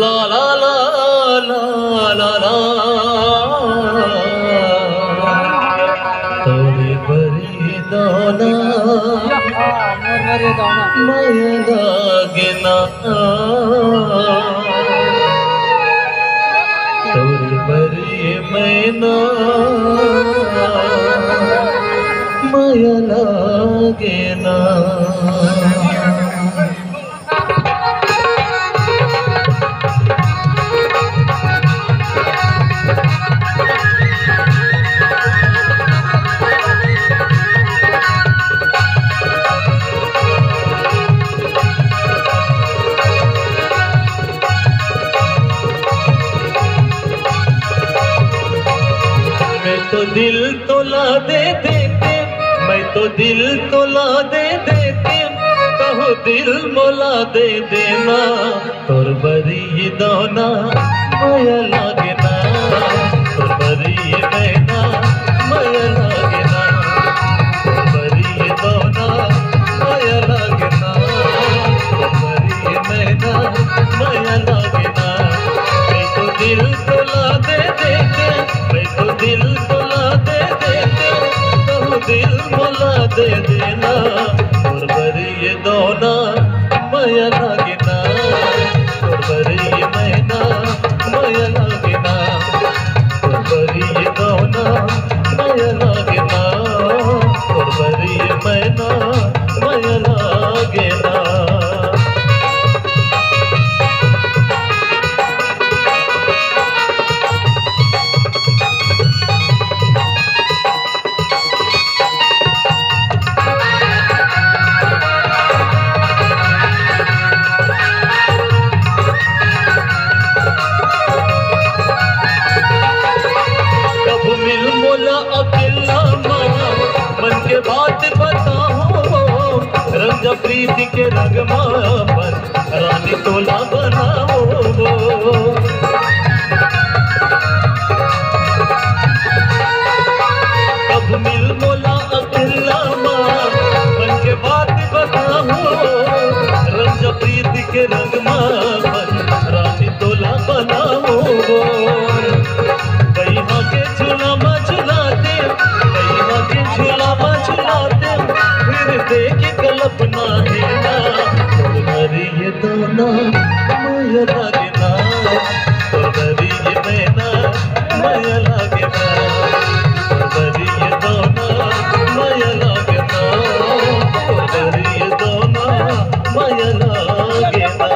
ला ला ला ला ला ला तोरे बरी दाना माया लागे ना तोरे बरी मैना माया लागे ना। मैं तो दिल तोला दे देते, मैं तो दिल तोला दे देते, कहो दिल मोला दे देना तोर बरी दाना माया लागे ना तोर बरी मैना माया लागे ना तोर बरी दाना माया लागे ना तोर बरी मैना माया लागे ना। मैं तो दिल तोला दे देते, मैं तो दिल तोला दे देते, तो दिल मोला दे देना और बरी दोना माया लागे ना और बरी मैना माया लागे ना और बरी दोना माया लागे ना और बरी मैना माया लागे ना। अकेला मन के बात बताओ रंग प्रीति के रंग पर रानी तोला बनाओ। कब मिल मोला अकेला मन के बात बताओ रंग प्रीति के रंग पर रानी तोला बनाओ। कहीं के झूला झुलाते कहीं के झूला झुलाते फिर देख कल्पना है ना तोर बरी ये दाना माया लागे ना तोर बरी ये मैना माया लागे ना तोर बरी ये दाना माया लागे ना तोर बरी ये दाना माया लागे ना।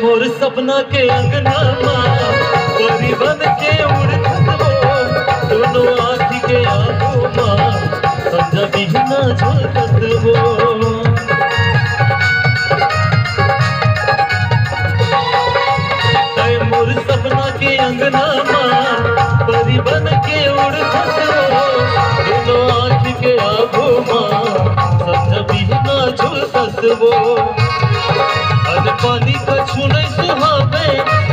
मोर सपना के अंगना परी बन के उड़त वो दोनों आँखी के आंखों माँ समझा बिना झलकत वो। मोर सपना के अंगना परी बन के उड़त वो दोनों आँखी के आंखों माँ समझा बिना झलकत वो। आज पानी कछु नहीं सुहावे,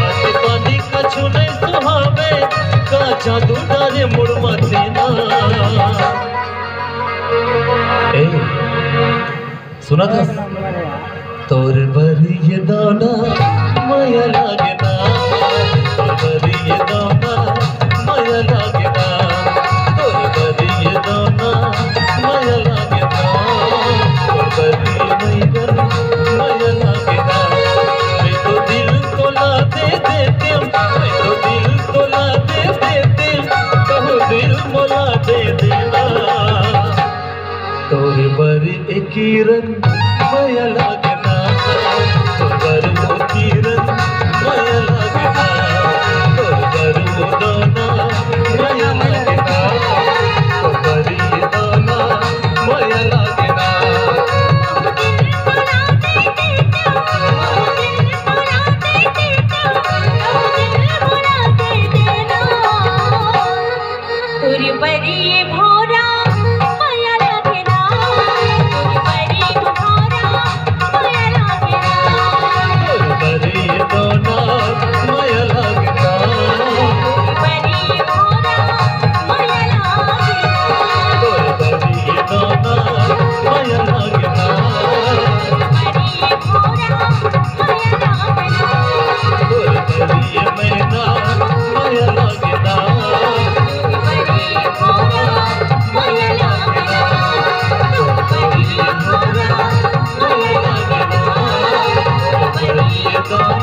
आज पानी कछु नहीं सुहावे, का जादू डारे मुड़ मते ना। ए सुना था तोर बरी ये दाना माया लागे ना तोर बरी ये दाना माया लागे ना तोर बरी ये दाना माया लागे ना तोर बरी मैना माया लागे ना। मैं तो दिल तोला दे देते, मैं तो दिल तोला दे देते, कहो दिल मोला दे देना तोर बरी एक किरण माया लागे ना तोर बरी वो किरण माया लागे ना तोर बरी वो दाना माया लागे ना तोर बरी दाना माया लागे ना। तोर बरी भोरा माया का